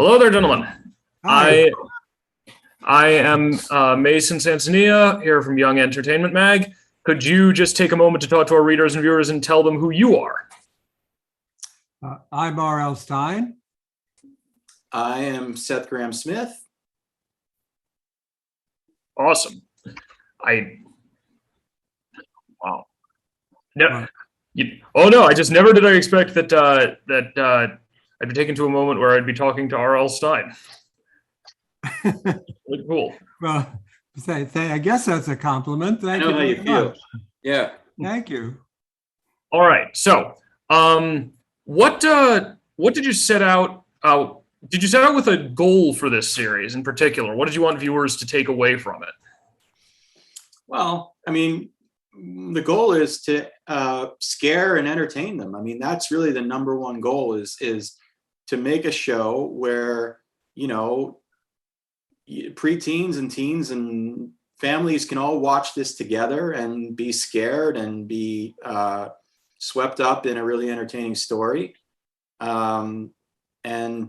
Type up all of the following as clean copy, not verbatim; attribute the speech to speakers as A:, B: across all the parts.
A: Hello there, gentlemen.
B: Hi.
A: I am Mason Sansania here from Young Entertainment Mag. Could you just take a moment to talk to our readers and viewers and tell them who you are?
B: I'm R.L. Stine.
C: I am Seth Grahame-Smith.
A: Awesome. Wow. No, oh no, I just never did I expect that I'd be taken to a moment where I'd be talking to R.L. Stine. Really cool.
B: Well, I guess that's a compliment. Thank
C: I know how you feel.
B: much.
C: Yeah.
B: Thank you.
A: All right. So, what did you set out? Did you set out with a goal for this series in particular? What did you want viewers to take away from it?
C: Well, I mean, the goal is to scare and entertain them. I mean, that's really the number one goal is to make a show where, you know, preteens and teens and families can all watch this together and be scared and be swept up in a really entertaining story, and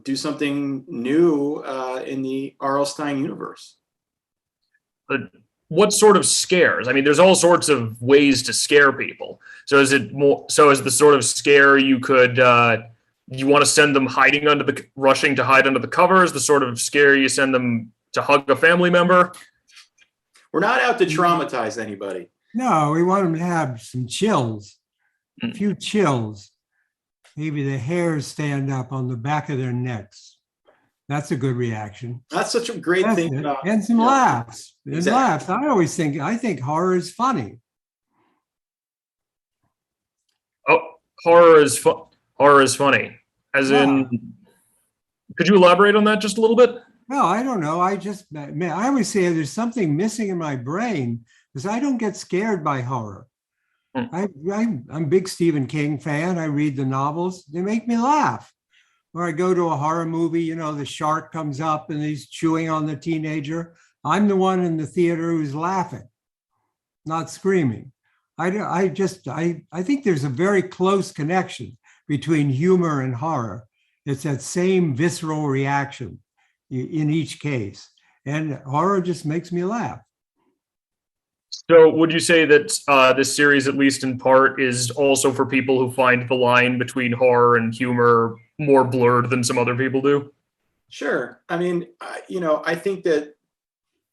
C: do something new in the R.L. Stine universe.
A: What sort of scares? I mean, there's all sorts of ways to scare people. So is it more? So is the sort of scare you could you want to send them rushing to hide under the covers? The sort of scare you send them to hug a family member?
C: We're not out to traumatize anybody.
B: No, we want them to have some chills, a few chills. Maybe the hairs stand up on the back of their necks. That's a good reaction.
C: That's such a great thing.
B: And some laughs. And
C: Exactly.
B: laughs. I think horror is funny.
A: Oh, horror is funny. As in, could you elaborate on that just a little bit?
B: Well, I don't know. I always say there's something missing in my brain because I don't get scared by horror. I'm a big Stephen King fan. I read the novels. They make me laugh. Or I go to a horror movie, you know, the shark comes up and he's chewing on the teenager. I'm the one in the theater who's laughing, not screaming. I think there's a very close connection between humor and horror. It's that same visceral reaction in each case. And horror just makes me laugh.
A: So would you say that this series, at least in part, is also for people who find the line between horror and humor more blurred than some other people do?
C: Sure. I mean, you know, I think that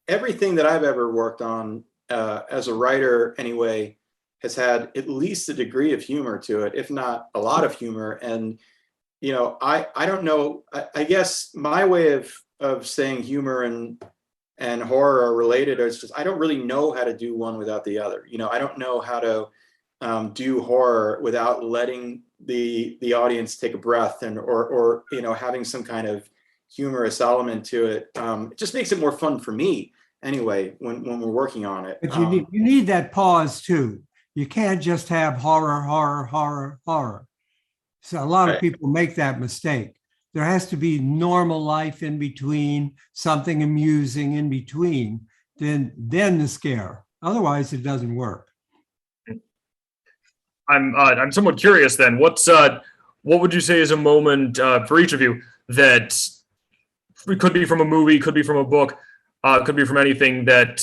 C: everything that I've ever worked on as a writer anyway has had at least a degree of humor to it, if not a lot of humor. And, you know, I don't know, I guess my way of saying humor and horror are related is just I don't really know how to do one without the other. You know, I don't know how to do horror without letting the audience take a breath or you know, having some kind of humorous element to it. It just makes it more fun for me anyway when we're working on it.
B: But you need that pause too. You can't just have horror, horror, horror, horror. So a lot of people make that mistake. There has to be normal life in between, something amusing in between, then the scare. Otherwise, it doesn't work.
A: I'm somewhat curious then. What would you say is a moment for each of you that could be from a movie, could be from a book, could be from anything that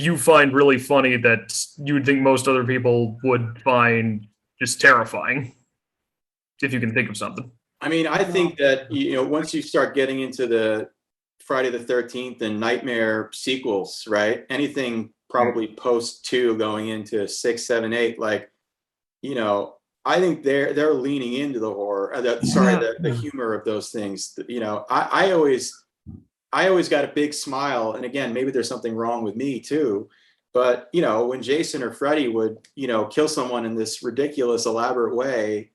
A: you find really funny that you would think most other people would find just terrifying, if you can think of something?
C: I mean, I think that, you know, once you start getting into the Friday the 13th and Nightmare sequels, right? Anything probably post 2 going into 6, 7, 8, like, you know, I think they're leaning into the horror, the humor of those things. You know, I always got a big smile. And again, maybe there's something wrong with me too. But, you know, when Jason or Freddy would, you know, kill someone in this ridiculous, elaborate way,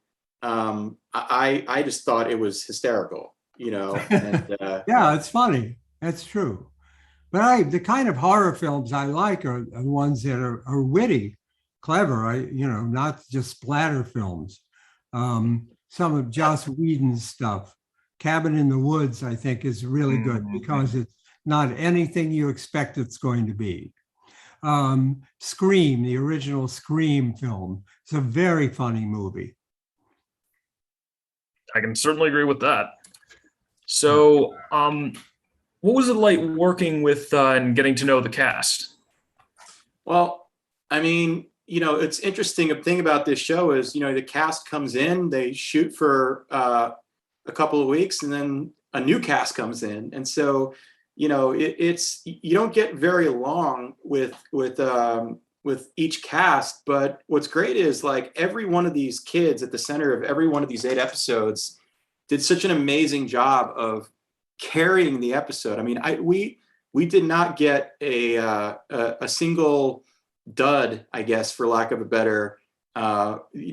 C: I just thought it was hysterical, you know. And,
B: yeah, it's funny. That's true. But the kind of horror films I like are the ones that are witty, clever. You know, not just splatter films. Some of Joss Whedon's stuff, Cabin in the Woods, I think is really good because it's not anything you expect it's going to be. Scream, the original Scream film, it's a very funny movie.
A: I can certainly agree with that. So, what was it like working with and getting to know the cast?
C: Well, I mean, it's interesting. A thing about this show is, the cast comes in, they shoot for a couple of weeks, and then a new cast comes in, and so it's you don't get very long with each cast. But what's great is like every one of these kids at the center of every one of these 8 episodes did such an amazing job of carrying the episode. I mean, we did not get a single dud, I guess, for lack of a better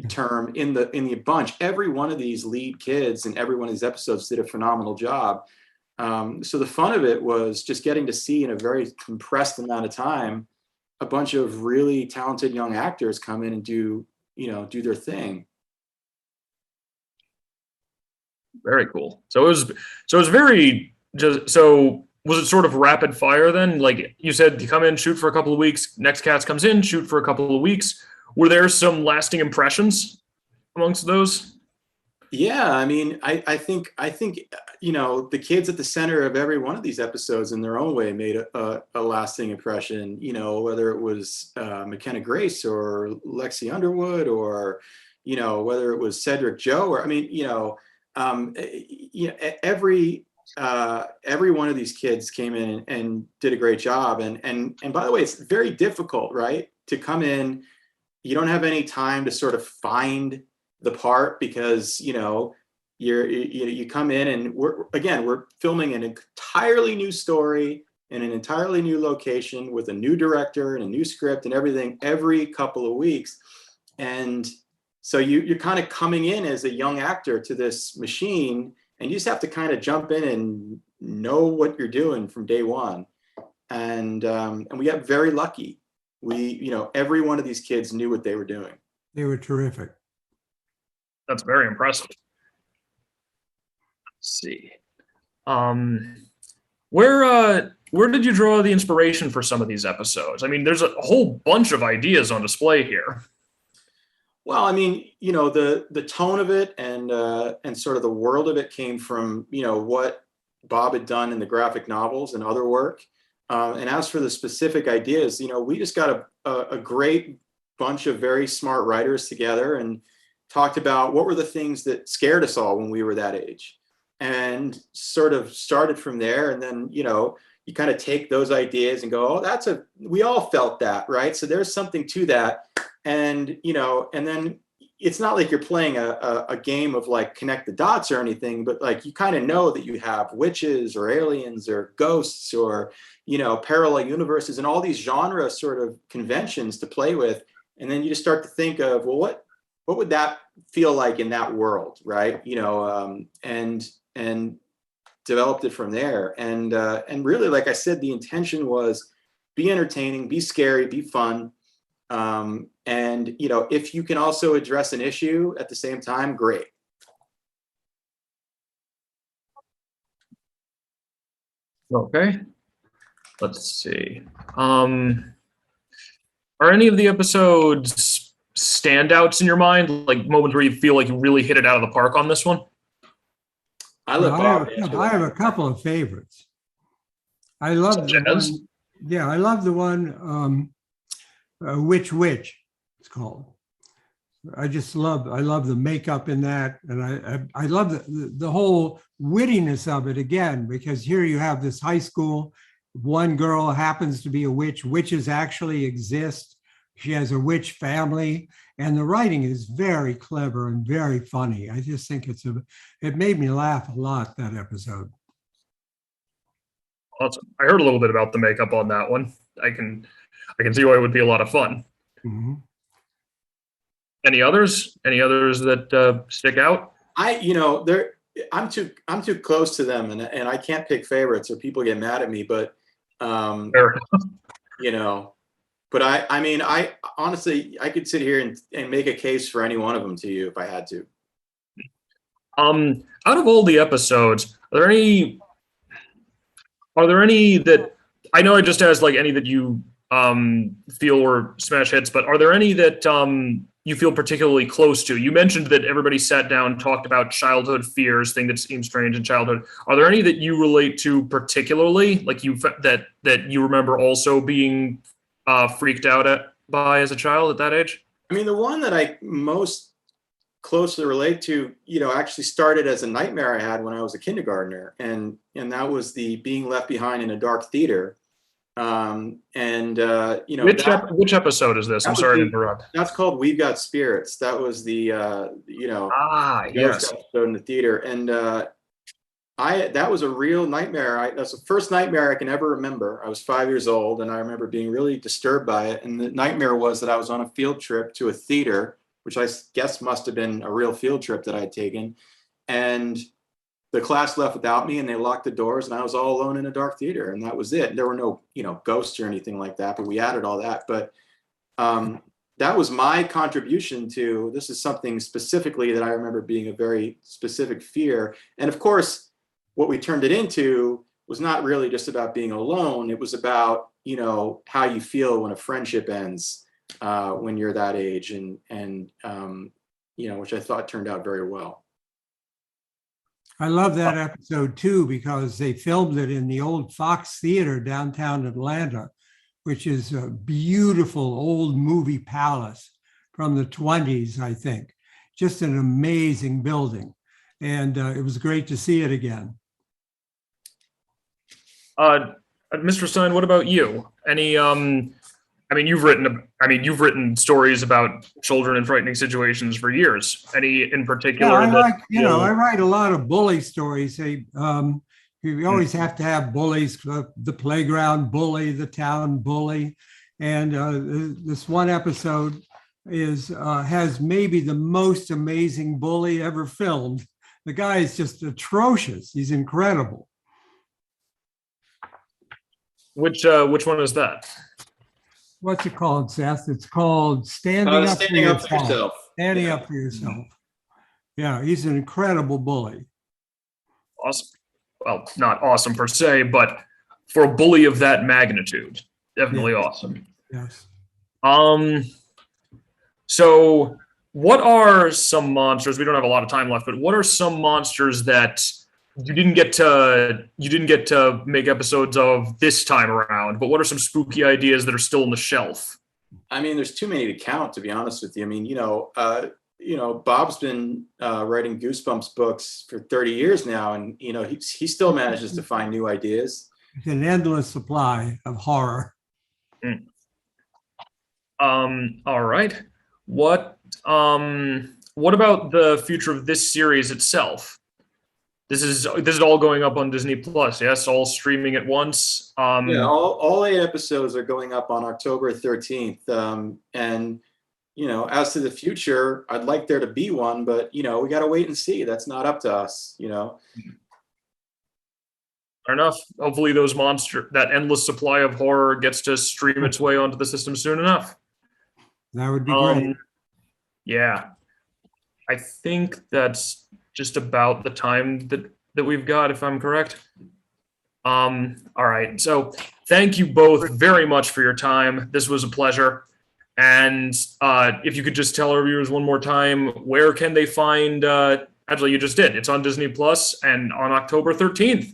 C: term, in the bunch. Every one of these lead kids in every one of these episodes did a phenomenal job. So the fun of it was just getting to see in a very compressed amount of time a bunch of really talented young actors come in and do their thing.
A: Very cool. So it was very just so. Was it sort of rapid fire then? Like you said, you come in, shoot for a couple of weeks. Next cast comes in, shoot for a couple of weeks. Were there some lasting impressions amongst those?
C: Yeah, I mean, I think the kids at the center of every one of these episodes, in their own way, made a lasting impression. Whether it was McKenna Grace or Lexi Underwood, or whether it was Cedric Joe, or I mean, every one of these kids came in and did a great job. And by the way, it's very difficult, right? To come in, you don't have any time to sort of find the part, because you come in and we're filming an entirely new story in an entirely new location with a new director and a new script and everything every couple of weeks. And so you're kind of coming in as a young actor to this machine, and you just have to kind of jump in and know what you're doing from day one. And we got very lucky. Every one of these kids knew what they were doing.
B: They were terrific.
A: That's very impressive. Let's see. Where did you draw the inspiration for some of these episodes? I mean, there's a whole bunch of ideas on display here.
C: Well, I mean, the tone of it and sort of the world of it came from, what Bob had done in the graphic novels and other work. And as for the specific ideas, we just got a great bunch of very smart writers together and talked about what were the things that scared us all when we were that age, and sort of started from there. And then, you kind of take those ideas and go, oh, we all felt that, right? So there's something to that. And, and then it's not like you're playing a game of like connect the dots or anything, but like, you kind of know that you have witches or aliens or ghosts or, parallel universes and all these genre sort of conventions to play with. And then you just start to think of, well, what would that feel like in that world, right? And developed it from there. And really, like I said, the intention was be entertaining, be scary, be fun. And if you can also address an issue at the same time, great.
A: Okay. Let's see. Are any of the episodes standouts in your mind? Like moments where you feel like you really hit it out of the park on this one?
B: I have a couple of favorites. I love the one. Yeah, I love the one. Witch, it's called. I love the makeup in that, and I love the whole wittiness of it again, because here you have this high school. One girl happens to be a witch. Witches actually exist. She has a witch family, and the writing is very clever and very funny. I just think it made me laugh a lot, that episode.
A: Awesome. I heard a little bit about the makeup on that one. I can see why it would be a lot of fun.
B: Mm-hmm.
A: Any others? Any others that stick out?
C: I'm too close to them, and I can't pick favorites or people get mad at me. But
A: Fair enough.
C: But I honestly, I could sit here and make a case for any one of them to you if I had to.
A: Out of all the episodes, are there any that I know I just asked like any that you feel were smash hits, but are there any that you feel particularly close to? You mentioned that everybody sat down, talked about childhood fears, thing that seemed strange in childhood. Are there any that you relate to particularly, like that you remember also being freaked out by as a child at that age?
C: I mean, the one that I most closely relate to, actually started as a nightmare I had when I was a kindergartner, and that was the being left behind in a dark theater.
A: Which episode is this? I'm sorry to interrupt.
C: That's called We've Got Spirits. That was the ghost
A: yes,
C: episode in the theater, and that was a real nightmare. That's the first nightmare I can ever remember. I was 5 years old, and I remember being really disturbed by it. And the nightmare was that I was on a field trip to a theater, which I guess must have been a real field trip that I had taken, and the class left without me, and they locked the doors, and I was all alone in a dark theater, and that was it. There were no, ghosts or anything like that, but we added all that. But that was my contribution to, this is something specifically that I remember being a very specific fear. And of course, what we turned it into was not really just about being alone. It was about, how you feel when a friendship ends when you're that age, and which I thought turned out very well.
B: I love that episode too, because they filmed it in the old Fox Theater downtown Atlanta, which is a beautiful old movie palace from the 20s, I think. Just an amazing building. And it was great to see it again.
A: Mr. Stein, what about you? Any you've written stories about children in frightening situations for years. Any in particular?
B: Yeah, I write a lot of bully stories. You always have to have bullies, the playground bully, the town bully. And this one episode has maybe the most amazing bully ever filmed. The guy is just atrocious. He's incredible.
A: Which one is that?
B: What's it called, Seth? It's called Standing Up for Yourself. Standing Up for Yourself. Yeah, he's an incredible bully.
A: Awesome. Well, not awesome per se, but for a bully of that magnitude, definitely awesome.
B: Yes.
A: So what are some monsters? We don't have a lot of time left, but what are some monsters that you didn't get to make episodes of this time around, but what are some spooky ideas that are still on the shelf?
C: I mean, there's too many to count, to be honest with you. I mean, Bob's been writing Goosebumps books for 30 years now, and he still manages to find new ideas.
B: It's an endless supply of horror.
A: All right. What about the future of this series itself? This is all going up on Disney Plus, yes? All streaming at once.
C: Yeah, all 8 episodes are going up on October 13th. And as to the future, I'd like there to be one, but we got to wait and see. That's not up to us.
A: Fair enough. Hopefully, that endless supply of horror gets to stream its way onto the system soon enough.
B: That would be great.
A: Yeah, I think that's just about the time that we've got, if I'm correct. All right. So thank you both very much for your time. This was a pleasure. And if you could just tell our viewers one more time, where can they find, actually you just did, it's on Disney Plus and on October 13th.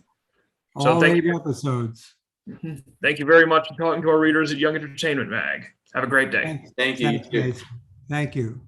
A: So
B: all 8 episodes.
A: Thank you very much for talking to our readers at Young Entertainment Mag. Have a great day.
C: Thank you.
B: Thank you.